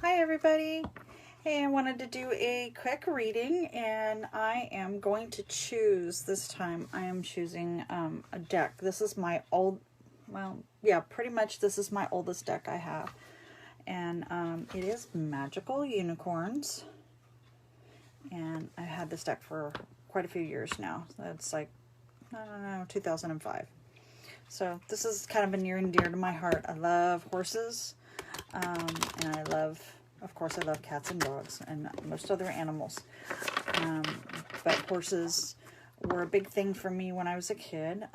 Hi everybody. Hey, I wanted to do a quick reading, and I am going to choose, this time I am choosing a deck. This is my pretty much this is my oldest deck I have. And it is Magical Unicorns. And I've had this deck for quite a few years now. It's like, I don't know, 2005. So this is kind of a near and dear to my heart. I love horses, and I love, of course, I love cats and dogs and most other animals. But horses were a big thing for me when I was a kid.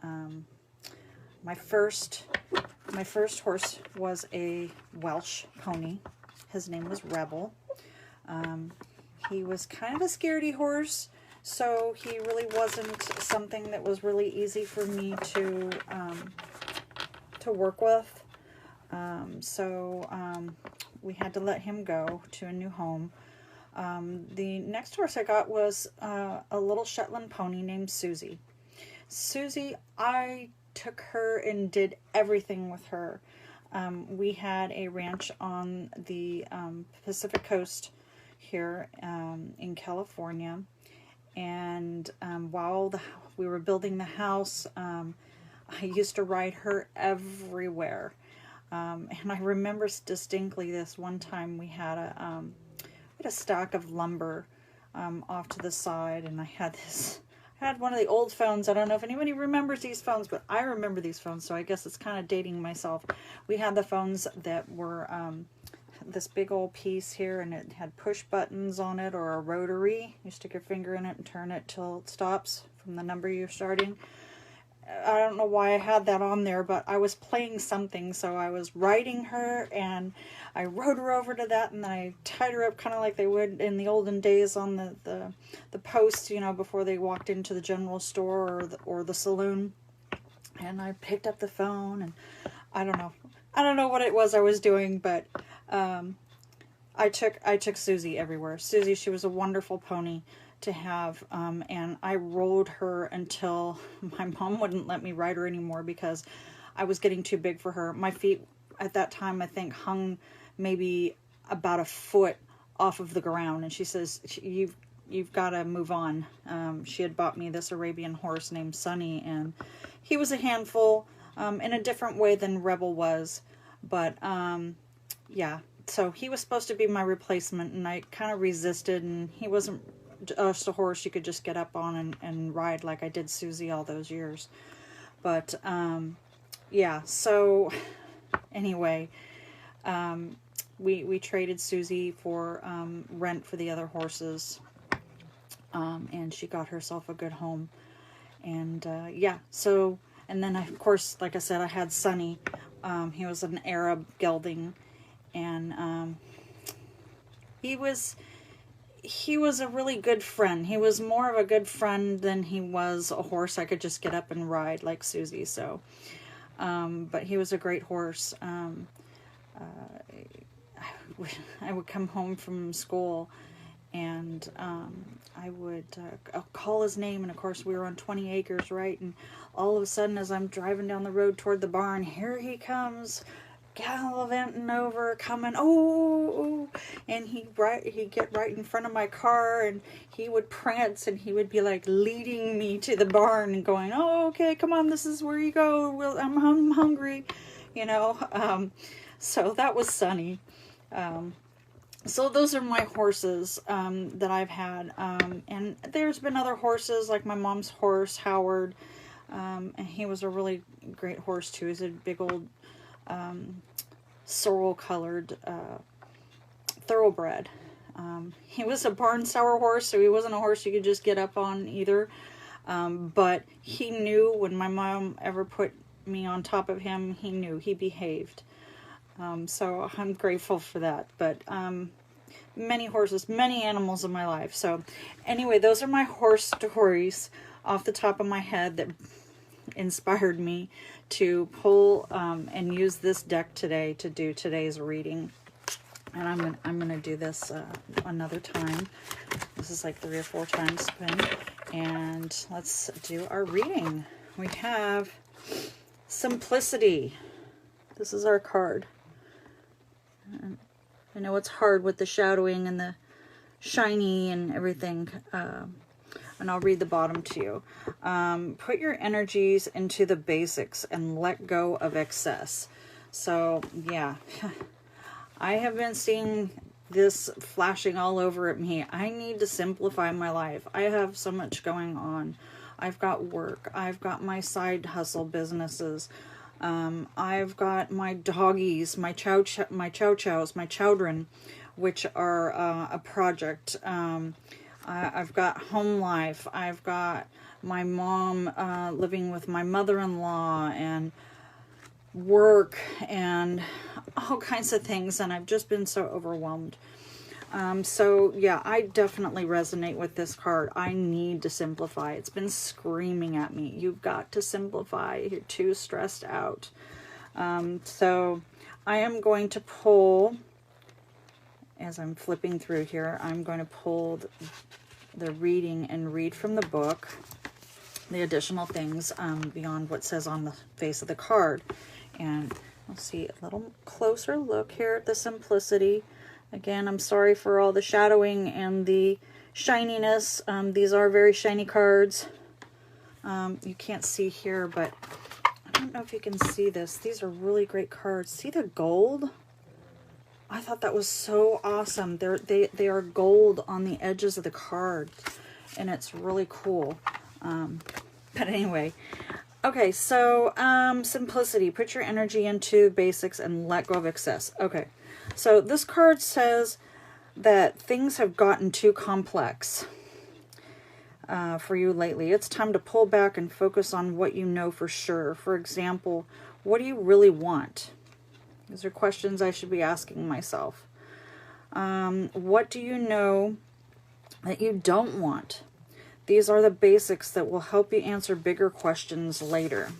My first horse was a Welsh pony. His name was Rebel. He was kind of a scaredy horse, so he really wasn't something that was really easy for me to work with. We had to let him go to a new home. The next horse I got was a little Shetland pony named Susie. Susie, I took her and did everything with her. We had a ranch on the Pacific Coast here in California, and while we were building the house, I used to ride her everywhere. And I remember distinctly this one time we had a stack of lumber off to the side, and I had one of the old phones. I don't know if anybody remembers these phones, but I remember these phones, so I guess it's kind of dating myself. We had the phones that were this big old piece here, and it had push buttons on it, or a rotary. You stick your finger in it and turn it till it stops from the number you're starting. I don't know why I had that on there, but I was playing something, so I was riding her, and I rode her over to that, and then I tied her up kind of like they would in the olden days on the post, you know, before they walked into the general store or the saloon. And I picked up the phone, and I don't know what it was I was doing, but I took Susie everywhere. Susie, she was a wonderful pony to have, and I rode her until my mom wouldn't let me ride her anymore because I was getting too big for her. My feet at that time, I think, hung maybe about a foot off of the ground, and she says, you've got to move on. She had bought me this Arabian horse named Sunny, and he was a handful in a different way than Rebel was, but yeah, so he was supposed to be my replacement, and I kind of resisted, and he wasn't just a horse you could just get up on and ride like I did Susie all those years. But yeah, so anyway, we traded Susie for rent for the other horses, and she got herself a good home. And yeah, so, and then of course, like I said, I had Sonny. He was an Arab gelding, and he was a really good friend. He was more of a good friend than he was a horse I could just get up and ride like Susie. So, but he was a great horse. I would come home from school, and I would call his name, and of course we were on 20 acres, right? And all of a sudden, as I'm driving down the road toward the barn, here he comes, gallivanting over, coming, oh, and he'd get right in front of my car, and he would prance, and he would be like leading me to the barn and going, oh, okay, come on, this is where you go, I'm hungry, you know. So that was Sunny. So those are my horses that I've had, and there's been other horses, like my mom's horse, Howard, and he was a really great horse too. He's a big old sorrel colored thoroughbred. He was a barn sour horse, so he wasn't a horse you could just get up on either, but he knew when my mom ever put me on top of him, he behaved. So I'm grateful for that. But many horses, many animals in my life. So anyway, those are my horse stories off the top of my head that inspired me to pull and use this deck today to do today's reading. And I'm gonna do this another time. This is like 3 or 4 times spin. And let's do our reading. We have Simplicity. This is our card. I know it's hard with the shadowing and the shiny and everything. And I'll read the bottom to you. Put your energies into the basics and let go of excess. So, yeah, I have been seeing this flashing all over at me. I need to simplify my life. I have so much going on. I've got work. I've got my side hustle businesses. I've got my doggies, my chows, my chowdren, which are a project. I've got home life. I've got my mom living with my mother-in-law, and work, and all kinds of things. And I've just been so overwhelmed. So yeah, I definitely resonate with this card. I need to simplify. It's been screaming at me. You've got to simplify. You're too stressed out. So I am going to pull, as I'm flipping through here, I'm going to pull the reading and read from the book the additional things beyond what says on the face of the card. And we'll see a little closer look here at the simplicity. Again, I'm sorry for all the shadowing and the shininess. These are very shiny cards. You can't see here, but I don't know if you can see this. These are really great cards. See the gold? I thought that was so awesome. They are gold on the edges of the card, and it's really cool. But anyway, okay, so simplicity. Put your energy into basics and let go of excess. Okay, so this card says that things have gotten too complex for you lately. It's time to pull back and focus on what you know for sure. For example, what do you really want? These are questions I should be asking myself. What do you know that you don't want? These are the basics that will help you answer bigger questions later.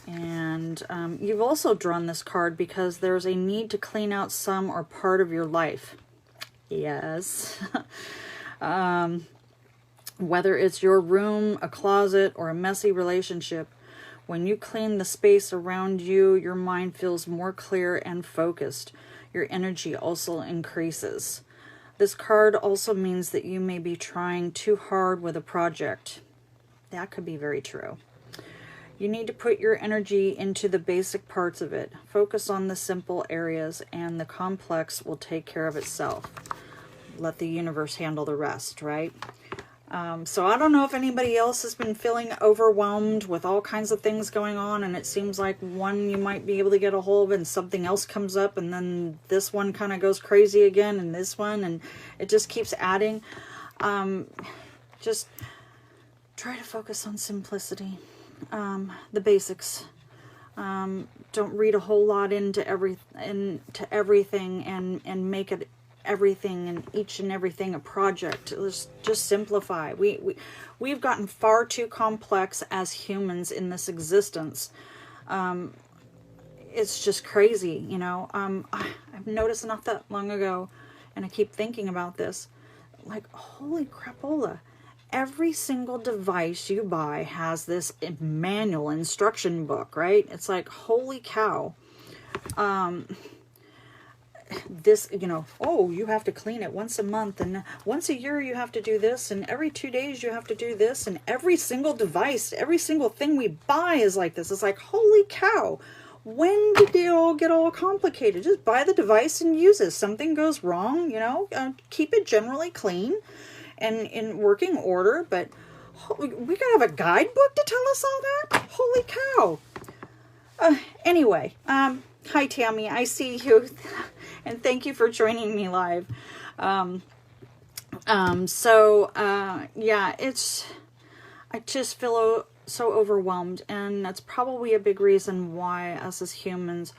And you've also drawn this card because there's a need to clean out some or part of your life. Yes. Whether it's your room, a closet, or a messy relationship, when you clean the space around you, your mind feels more clear and focused. Your energy also increases. This card also means that you may be trying too hard with a project. That could be very true. You need to put your energy into the basic parts of it. Focus on the simple areas, and the complex will take care of itself. Let the universe handle the rest, right? So I don't know if anybody else has been feeling overwhelmed with all kinds of things going on, and it seems like one you might be able to get a hold of and something else comes up, and then this one kind of goes crazy again, and this one, and it just keeps adding. Just try to focus on simplicity, the basics. Don't read a whole lot into everything and make it everything and each and everything a project. Let's just simplify. We've gotten far too complex as humans in this existence. It's just crazy, you know. I've noticed not that long ago, and I keep thinking about this, like, holy crapola, every single device you buy has this manual instruction book, right? It's like, holy cow. This, you know, oh, you have to clean it once a month, and once a year you have to do this, and every 2 days you have to do this, and every single device, every single thing we buy is like this. It's like, holy cow, when did they all get all complicated? Just buy the device and use it. Something goes wrong, you know, keep it generally clean and in working order, but we gotta have a guidebook to tell us all that? Holy cow. Anyway, hi Tammy, I see you. And thank you for joining me live. Yeah, I just feel so overwhelmed, and that's probably a big reason why us as humans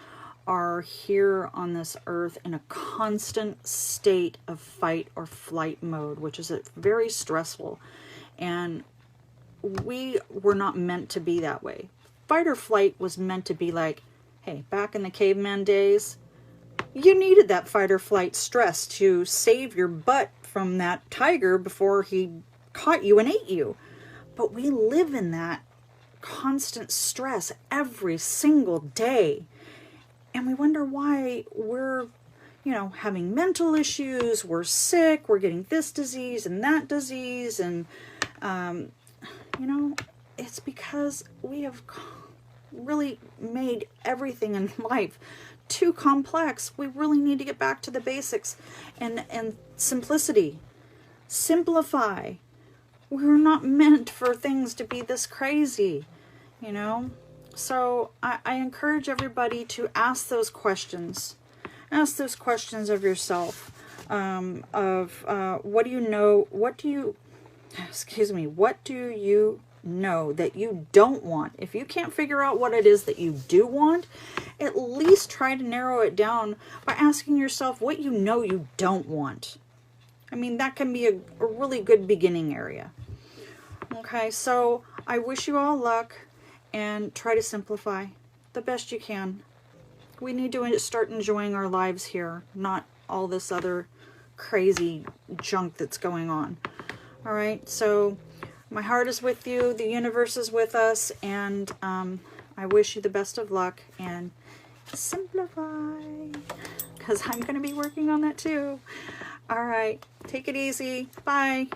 are here on this earth in a constant state of fight or flight mode, which is very stressful. And we were not meant to be that way. Fight or flight was meant to be like, hey, back in the caveman days, you needed that fight or flight stress to save your butt from that tiger before he caught you and ate you. But we live in that constant stress every single day. And we wonder why we're you know, having mental issues, we're sick, we're getting this disease and that disease, and, you know, it's because we have really made everything in life too complex. We really need to get back to the basics and simplicity. Simplify. We're not meant for things to be this crazy, you know? So I encourage everybody to ask those questions. Ask those questions of yourself. What do you know? What do you know that you don't want? If you can't figure out what it is that you do want, at least try to narrow it down by asking yourself what you know you don't want. I mean, that can be a really good beginning area. Okay, so I wish you all luck, and try to simplify the best you can. We need to start enjoying our lives here, not all this other crazy junk that's going on. All right, so my heart is with you, the universe is with us, and I wish you the best of luck, and simplify, because I'm going to be working on that too. All right, take it easy. Bye.